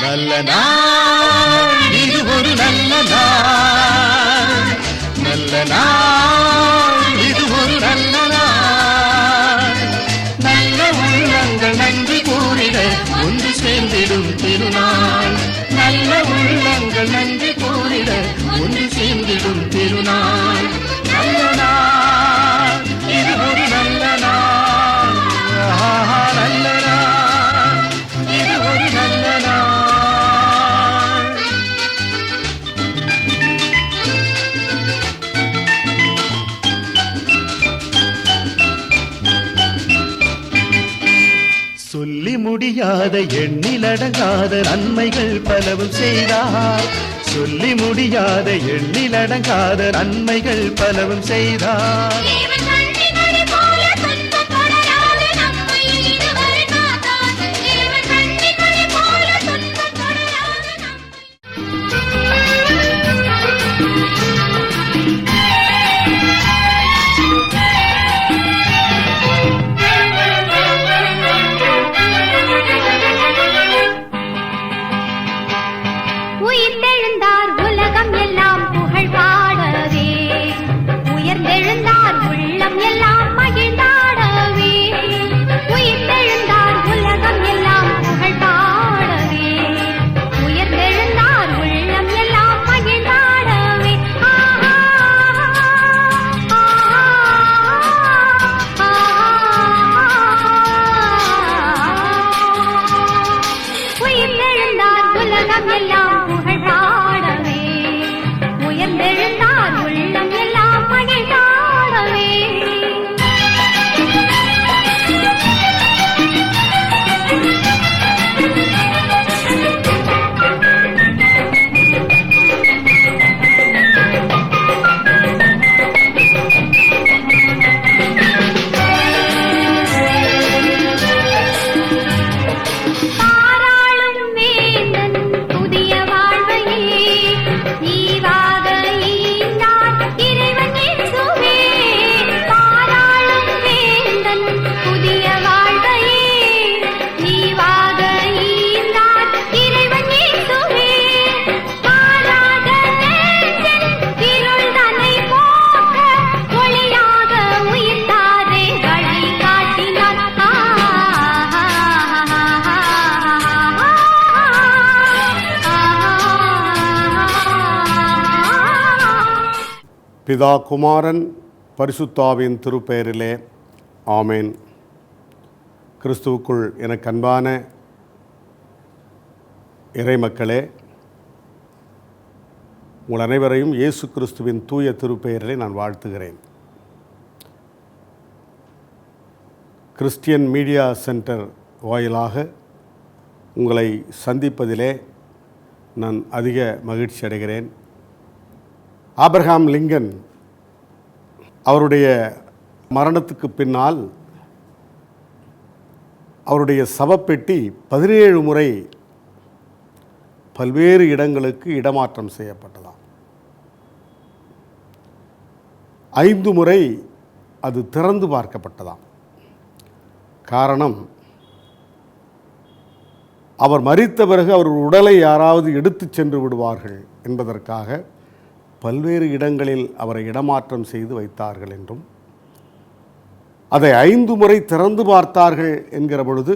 நல்ல நாள், இது ஒரு நல்ல நாள். நல்ல நாள், இது ஒரு நல்ல நாள். நல்ல உள்ளங்கள் நன்றி கூறிட ஒன்று சேர்ந்திடும் திருநாள். நல்ல உள்ளங்கள் நன்றி கூறிட ஒன்று சேர்ந்திடும் திருநாள். நல்ல நாள், இது ஒரு நல்ல நாள். நல்ல நாள், இது ஒரு நல்ல நாள். சொல்லி முடியாத எண்ணிலடங்காத நன்மைகள் பலவும் செய்தார். சொல்லி முடியாத எண்ணிலடங்காத நன்மைகள் பலவும் செய்தார். உயிர்த்தெழுந்தார் உலகம் எல்லாம் புகழ் பாடவே, உயர்ந்தெழுந்தார் உள்ளம் எல்லாம் மகிழ்ந்தாடவே. உயிர்த்தெழுந்தார் உலகம் எல்லாம் புகழ் பாடவே, உயர்ந்தெழுந்தார் உள்ளம் எல்லாம் மகிழ்ந்தாடவே. உயிர்த்தெழுந்தார் உலகம் எல்லாம் புகழ் பாடவே, உயர்ந்தெழுந்தார் உள்ளம் எல்லாம் மகிழ்ந்தாடவே. பாராளும் வேந்தன் புதிய வாழ்வையே ஈவாக ஈந்தார் இறைவன் இயேசுவே. பாராளும் வேந்தன் புதிய வாழ்வையே ஈவாக ஈந்தார் இறைவன் இயேசுவே. மாறாத நெஞ்சின் இருள் தன்னை போக்க ஒளியாக உயிர்த்தாரே வழி காட்டினார். பிதா குமாரன் பரிசுத்தாவின் திருப்பெயரிலே ஆமேன். கிறிஸ்துவுக்குள் எனக்கு அன்பான இறைமக்களே, உங்கள் அனைவரையும் இயேசு கிறிஸ்துவின் தூய திருப்பெயரிலே நான் வாழ்த்துகிறேன். கிறிஸ்டியன் மீடியா சென்டர் வாயிலாக உங்களை சந்திப்பதிலே நான் அதிக மகிழ்ச்சி அடைகிறேன். ஆபிரகாம் லிங்கன் அவருடைய மரணத்துக்கு பின்னால் அவருடைய சவப்பெட்டி 17 முறை பல்வேறு இடங்களுக்கு இடமாற்றம் செய்யப்பட்டதாம். 5 முறை அது திறந்து பார்க்கப்பட்டதாம். காரணம், அவர் மரித்த பிறகு அவர் உடலை யாராவது எடுத்து சென்று விடுவார்கள் என்பதற்காக பல்வேறு இடங்களில் அவரை இடமாற்றம் செய்து வைத்தார்கள் என்றும், அதை 5 முறை திறந்து பார்த்தார்கள் என்கிற பொழுது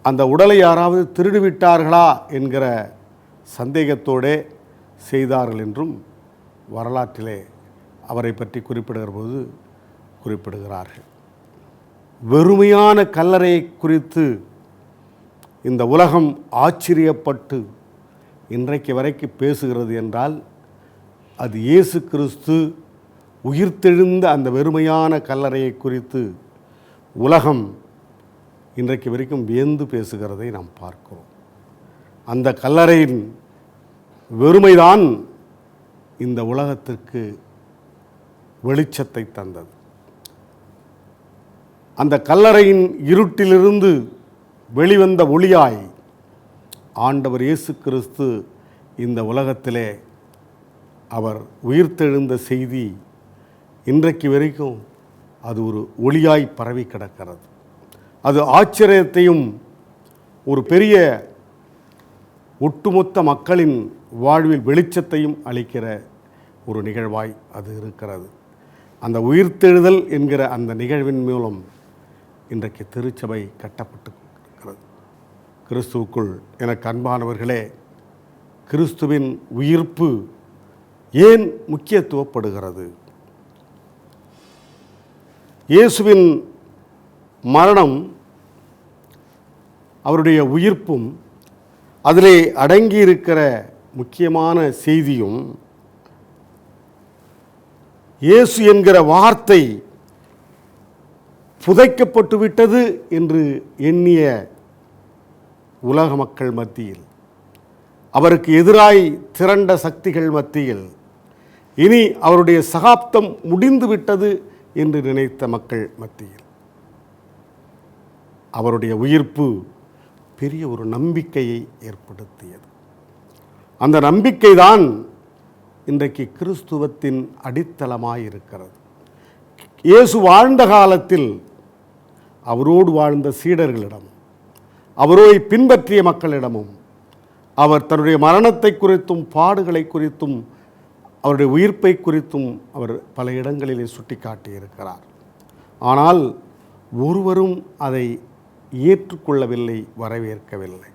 அந்த உடலை யாராவது திருடிவிட்டார்களா என்கிற சந்தேகத்தோடே செய்தார்கள் என்றும் வரலாற்றிலே அவரை பற்றி குறிப்பிடுகிற போது குறிப்பிடுகிறார்கள். வெறுமையான கல்லறையை குறித்து இந்த உலகம் ஆச்சரியப்பட்டு இன்றைக்கு வரைக்கும் பேசுகிறது என்றால், அது இயேசு கிறிஸ்து உயிர்த்தெழுந்த அந்த வெறுமையான கல்லறையை குறித்து உலகம் இன்றைக்கு வரைக்கும் வியந்து பேசுகிறதை நாம் பார்க்கிறோம். அந்த கல்லறையின் வெறுமைதான் இந்த உலகத்திற்கு வெளிச்சத்தை தந்தது. அந்த கல்லறையின் இருட்டிலிருந்து வெளிவந்த ஒளியாய் ஆண்டவர் இயேசு கிறிஸ்து இந்த உலகத்திலே அவர் உயிர்த்தெழுந்த செய்தி இன்றைக்கு வரைக்கும் அது ஒரு ஒளியாய் பரவி கிடக்கிறது. அது ஆச்சரியத்தையும் ஒரு பெரிய ஒட்டுமொத்த மக்களின் வாழ்வில் வெளிச்சத்தையும் அளிக்கிற ஒரு நிகழ்வாய் அது இருக்கிறது. அந்த உயிர்த்தெழுதல் என்கிற அந்த நிகழ்வின் மூலம் இன்றைக்கு திருச்சபை கட்டப்பட்டு இருக்கிறது. கிறிஸ்துவுக்குள் எனக்கு அன்பானவர்களே, கிறிஸ்துவின் உயிர்ப்பு ஏன் முக்கியத்துவப்படுகிறது? இயேசுவின் மரணம், அவருடைய உயிர்ப்பும், அதிலே அடங்கியிருக்கிற முக்கியமான செய்தியும், இயேசு என்கிற வார்த்தை புதைக்கப்பட்டு விட்டது என்று எண்ணிய உலக மக்கள் மத்தியில், அவருக்கு எதிராய் திரண்ட சக்திகள் மத்தியில், இனி அவருடைய சகாப்தம் முடிந்து விட்டது என்று நினைத்த மக்கள் மத்தியில் அவருடைய உயிர்ப்பு பெரிய ஒரு நம்பிக்கையை ஏற்படுத்தியது. அந்த நம்பிக்கை தான் இன்றைக்கு கிறிஸ்துவத்தின் அடித்தளமாயிருக்கிறது. இயேசு வாழ்ந்த காலத்தில் அவரோடு வாழ்ந்த சீடர்களிடம், அவரை பின்பற்றிய மக்களிடமும், அவர் தன்னுடைய மரணத்தை குறித்தும் பாடுகளை குறித்தும் அவருடைய உயிர்ப்பை குறித்தும் அவர் பல இடங்களிலே சுட்டி காட்டியிருக்கிறார். ஆனால் ஒருவரும் அதை ஏற்றுக்கொள்ளவில்லை, வரவேற்கவில்லை.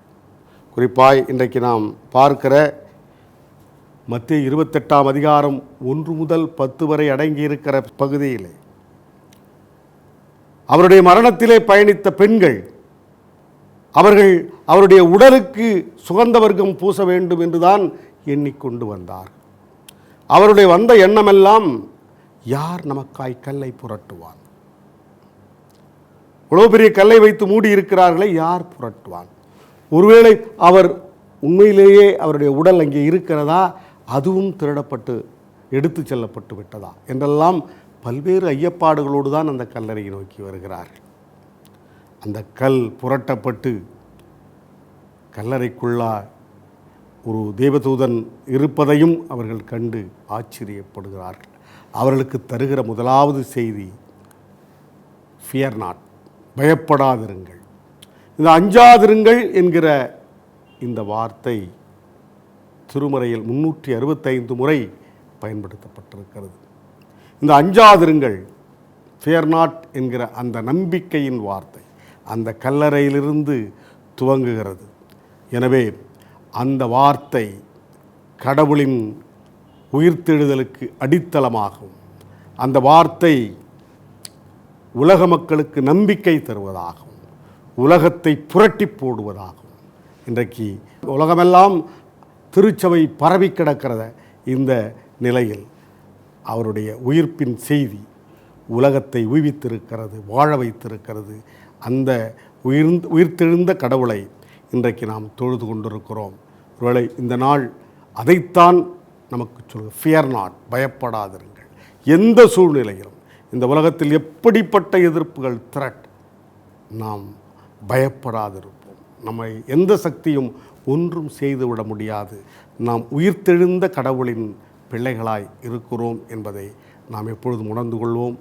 குறிப்பாய் இன்றைக்கு நாம் பார்க்கிற மத்தேயு 28ஆம் அதிகாரம் 1 முதல் 10 வரை அடங்கியிருக்கிற பகுதியிலே அவருடைய மரணத்திலே பயணித்த பெண்கள், அவர்கள் அவருடைய உடலுக்கு சுகந்த வர்க்கம் பூச வேண்டும் என்றுதான் எண்ணிக்கொண்டு வந்தார். அவருடைய வந்த எண்ணமெல்லாம், யார் நமக்காய் கல்லை புரட்டுவான்? இவ்வளவு பெரிய கல்லை வைத்து மூடி இருக்கிறார்களே, யார் புரட்டுவான்? ஒருவேளை அவர் உண்மையிலேயே அவருடைய உடல் அங்கே இருக்கிறதா, அதுவும் திருடப்பட்டு எடுத்து செல்லப்பட்டு விட்டதா என்றெல்லாம் பல்வேறு ஐயப்பாடுகளோடு தான் அந்த கல்லறையை நோக்கி வருகிறார்கள். அந்த கல் புரட்டப்பட்டு கல்லறைக்குள்ளா ஒரு தேவதூதன் இருப்பதையும் அவர்கள் கண்டு ஆச்சரியப்படுகிறார்கள். அவர்களுக்கு தருகிற முதலாவது செய்தி, ஃபியர் நாட், பயப்படாதிருங்கள். இந்த அஞ்சாதிருங்கள் என்கிற இந்த வார்த்தை திருமறையில் 365 முறை பயன்படுத்தப்பட்டிருக்கிறது. இந்த அஞ்சாதிருங்கள், ஃபியர் நாட் என்கிற அந்த நம்பிக்கையின் வார்த்தை அந்த கல்லறையிலிருந்து துவங்குகிறது. எனவே அந்த வார்த்தை கடவுளின் உயிர்த்தெழுதலுக்கு அடித்தளமாகும். அந்த வார்த்தை உலக மக்களுக்கு நம்பிக்கை தருவதாகும், உலகத்தை புரட்டி போடுவதாகும். இன்றைக்கு உலகமெல்லாம் திருச்சபை பரவி கிடக்கிறத இந்த நிலையில் அவருடைய உயிர்ப்பின் செய்தி உலகத்தை உய்வித்திருக்கிறது, வாழ வைத்திருக்கிறது. அந்த உயிர்த்தெழுந்த கடவுளை இன்றைக்கு நாம் தொழுது கொண்டிருக்கிறோம். ஒருவேளை இந்த நாள் அதைத்தான் நமக்கு சொல்லுங்க, ஃபியர் நாட், பயப்படாதிருங்கள். எந்த சூழ்நிலையிலும், இந்த உலகத்தில் எப்படிப்பட்ட எதிர்ப்புகள், த்ரெட், நாம் பயப்படாதிருப்போம். நம்மை எந்த சக்தியும் ஒன்றும் செய்துவிட முடியாது. நாம் உயிர்த்தெழுந்த கடவுளின் பிள்ளைகளாய் இருக்கிறோம் என்பதை நாம் எப்பொழுதும் உணர்ந்து கொள்வோம்.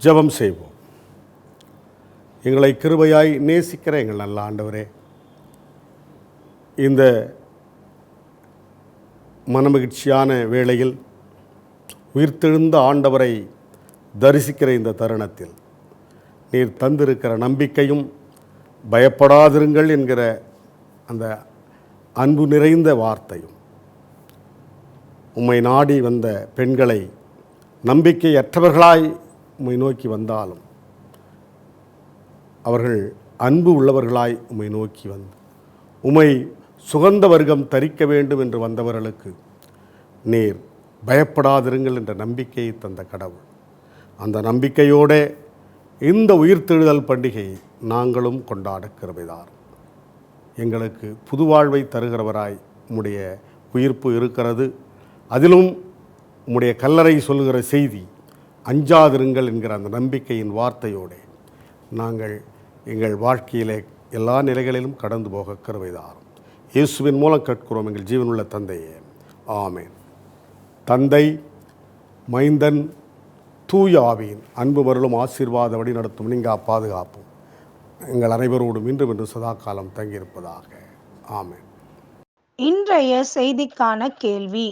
ஜெபம் செய்வோம். எங்களை கிருபையாய் நேசிக்கிற எங்கள் நல்ல ஆண்டவரே, இந்த மனமகிழ்ச்சியான வேளையில் உயிர்த்தெழுந்த ஆண்டவரை தரிசிக்கிற இந்த தருணத்தில் நீர் தந்திருக்கிற நம்பிக்கையும், பயப்படாதிருங்கள் என்கிற அந்த அன்பு நிறைந்த வார்த்தையும், உம்மை நாடி வந்த பெண்களை நம்பிக்கையற்றவர்களாய் உம்மை நோக்கி வந்தாலும் அவர்கள் அன்பு உள்ளவர்களாய் உம்மை நோக்கி வந்து உம்மை சுகந்த வர்க்கம் தரிக்க வேண்டும் என்று வந்தவர்களுக்கு நீர் பயப்படாதிருங்கள் என்ற நம்பிக்கையை தந்த கடவுள். அந்த நம்பிக்கையோடு இந்த உயிர்த்தெழுதல் பண்டிகையை நாங்களும் கொண்டாட கிருபைதார். எங்களுக்கு புது வாழ்வை தருகிறவராய் உம்முடைய உயிர்ப்பு இருக்கிறது. அதிலும் உம்முடைய கல்லறை சொல்லுகிற செய்தி, அஞ்சாதிருங்கள் என்கிற அந்த நம்பிக்கையின் வார்த்தையோடு நாங்கள் எங்கள் வாழ்க்கையிலே எல்லா நிலைகளிலும் கடந்து போக கிருபை தாரும். இயேசுவின் மூலம் கேட்கிறோம் எங்கள் ஜீவனுள்ள தந்தையே, ஆமென். தந்தை, மைந்தன், தூய ஆவியின் அன்பு மருளும் ஆசீர்வாத வழி நடத்தும் நீங்கா பாதுகாப்பும் எங்கள் அனைவரோடும் இன்றும் என்று சதா காலம் தங்கியிருப்பதாக. ஆமென். இன்றைய செய்திக்கான கேள்வி: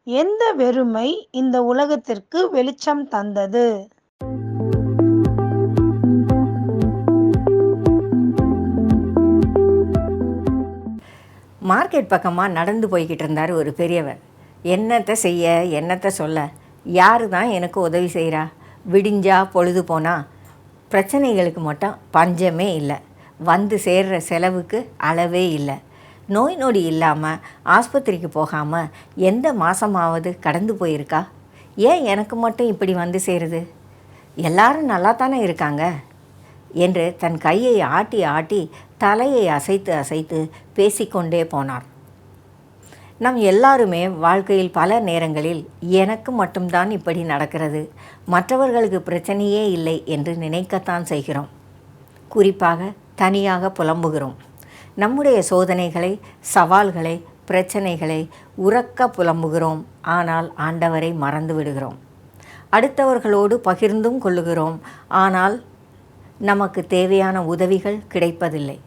எந்த வெறுமை இந்த உலகத்திற்கு வெளிச்சம் தந்தது? மார்க்கெட் பக்கமாக நடந்து போய்கிட்டு இருந்தார் ஒரு பெரியவர். என்னத்தை செய்ய, என்னத்தை சொல்ல, யார் தான் எனக்கு உதவி செய்கிறா? விடிஞ்சா பொழுது போனால் பிரச்சனைகளுக்கு மட்டும் பஞ்சமே இல்லை. வந்து சேர்கிற செலவுக்கு அளவே இல்லை. நோய் நொடி இல்லாமல் ஆஸ்பத்திரிக்கு போகாமல் எந்த மாதமாவது கடந்து போயிருக்கா? ஏன் எனக்கு மட்டும் இப்படி வந்து சேருது? எல்லாரும் நல்லா தானே இருக்காங்க என்று தன் கையை ஆட்டி ஆட்டி தலையை அசைத்து அசைத்து பேசிக்கொண்டே போனார். நம் எல்லாருமே வாழ்க்கையில் பல நேரங்களில் எனக்கு மட்டும்தான் இப்படி நடக்கிறது, மற்றவர்களுக்கு பிரச்சனையே இல்லை என்று நினைக்கத்தான் செய்கிறோம். குறிப்பாக தனியாக புலம்புகிறோம். நம்முடைய சோதனைகளை, சவால்களை, பிரச்சனைகளை உரக்க புலம்புகிறோம். ஆனால் ஆண்டவரை மறந்து விடுகிறோம். அடுத்தவர்களோடு பகிர்ந்தும் கொள்ளுகிறோம். ஆனால் நமக்கு தேவையான உதவிகள் கிடைப்பதில்லை.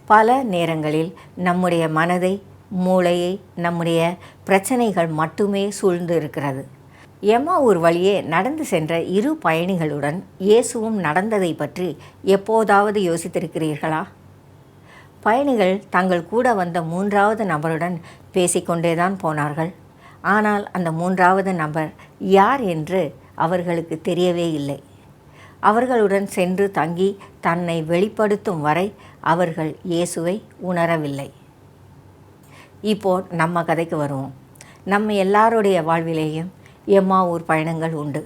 பல நேரங்களில் நம்முடைய மனதை, மூளையை நம்முடைய பிரச்சனைகள் மட்டுமே சூழ்ந்து இருக்கிறது. எம்மாவூர் வழியே நடந்து சென்ற இரு பயணிகளுடன் இயேசுவும் நடந்ததை பற்றி எப்போதாவது யோசித்திருக்கிறீர்களா? பயணிகள் தங்கள் கூட வந்த மூன்றாவது நபருடன் பேசிக்கொண்டேதான் போனார்கள். ஆனால் அந்த மூன்றாவது நபர் யார் என்று அவர்களுக்கு தெரியவே இல்லை. அவர்களுடன் சென்று தங்கி தன்னை வெளிப்படுத்தும் வரை அவர்கள் இயேசுவை உணரவில்லை. இப்போ நம்ம கதைக்கு வருவோம். நம்ம எல்லாருடைய வாழ்விலேயும் எம்மாவூர் பயணங்கள் உண்டு.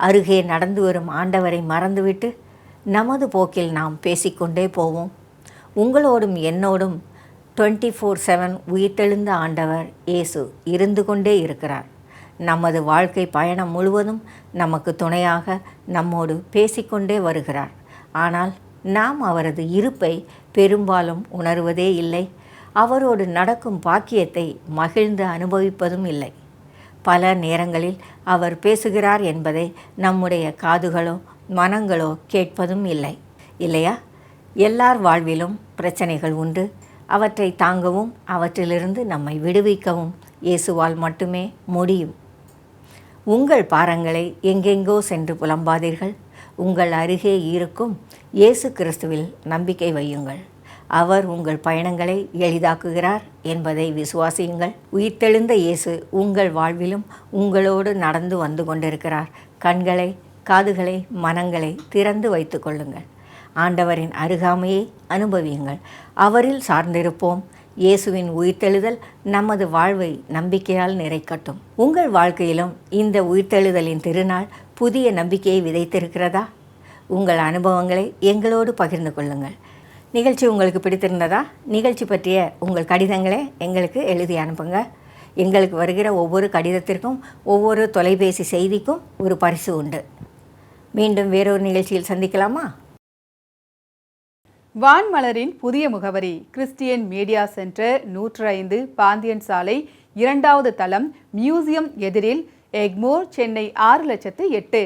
அருகே நடந்து வரும் ஆண்டவரை மறந்துவிட்டு நமது போக்கில் நாம் பேசிக்கொண்டே போவோம். உங்களோடும் என்னோடும் 24/7 உயிர்த்தெழுந்த ஆண்டவர் இயேசு இருந்து கொண்டே இருக்கிறார். நமது வாழ்க்கை பயணம் முழுவதும் நமக்கு துணையாக நம்மோடு பேசிக்கொண்டே வருகிறார். ஆனால் நாம் அவரது இருப்பை பெரும்பாலும் உணர்வதே இல்லை. அவரோடு நடக்கும் பாக்கியத்தை மகிழ்ந்து அனுபவிப்பதும் இல்லை. பல நேரங்களில் அவர் பேசுகிறார் என்பதை நம்முடைய காதுகளோ மனங்களோ கேட்பதும் இல்லை, இல்லையா? எல்லார் வாழ்விலும் பிரச்சனைகள் உண்டு. அவற்றை தாங்கவும் அவற்றிலிருந்து நம்மை விடுவிக்கவும் இயேசுவால் மட்டுமே முடியும். உங்கள் பாரங்களை எங்கெங்கோ சென்று புலம்பாதீர்கள். உங்கள் அருகே இருக்கும் இயேசு கிறிஸ்துவில் நம்பிக்கை வையுங்கள். அவர் உங்கள் பயணங்களை எளிதாக்குகிறார் என்பதை விசுவாசியுங்கள். உயிர்த்தெழுந்த இயேசு உங்கள் வாழ்விலும் உங்களோடு நடந்து வந்து கொண்டிருக்கிறார். கண்களை, காதுகளை, மனங்களை திறந்து வைத்து கொள்ளுங்கள். ஆண்டவரின் அருகாமையை அனுபவியுங்கள். அவரில் சார்ந்திருப்போம். இயேசுவின் உயிர்த்தெழுதல் நமது வாழ்வை நம்பிக்கையால் நிறைக்கட்டும். உங்கள் வாழ்க்கையிலும் இந்த உயிர்த்தெழுதலின் திருநாள் புதிய நம்பிக்கையை விதைத்திருக்கிறதா? உங்கள் அனுபவங்களை எங்களோடு பகிர்ந்து கொள்ளுங்கள். நிகழ்ச்சி உங்களுக்கு பிடித்திருந்ததா? நிகழ்ச்சி பற்றிய உங்கள் கடிதங்களை எங்களுக்கு எழுதி அனுப்புங்க. எங்களுக்கு வருகிற ஒவ்வொரு கடிதத்திற்கும், ஒவ்வொரு தொலைபேசி செய்திக்கும் ஒரு பரிசு உண்டு. மீண்டும் வேறொரு நிகழ்ச்சியில் சந்திக்கலாமா? வான்மலரின் புதிய முகவரி: கிறிஸ்டியன் மீடியா சென்டர், 105 பாந்தியன் சாலை, 2வது தளம், மியூசியம் எதிரில், எக்மோர், சென்னை 6,00,008.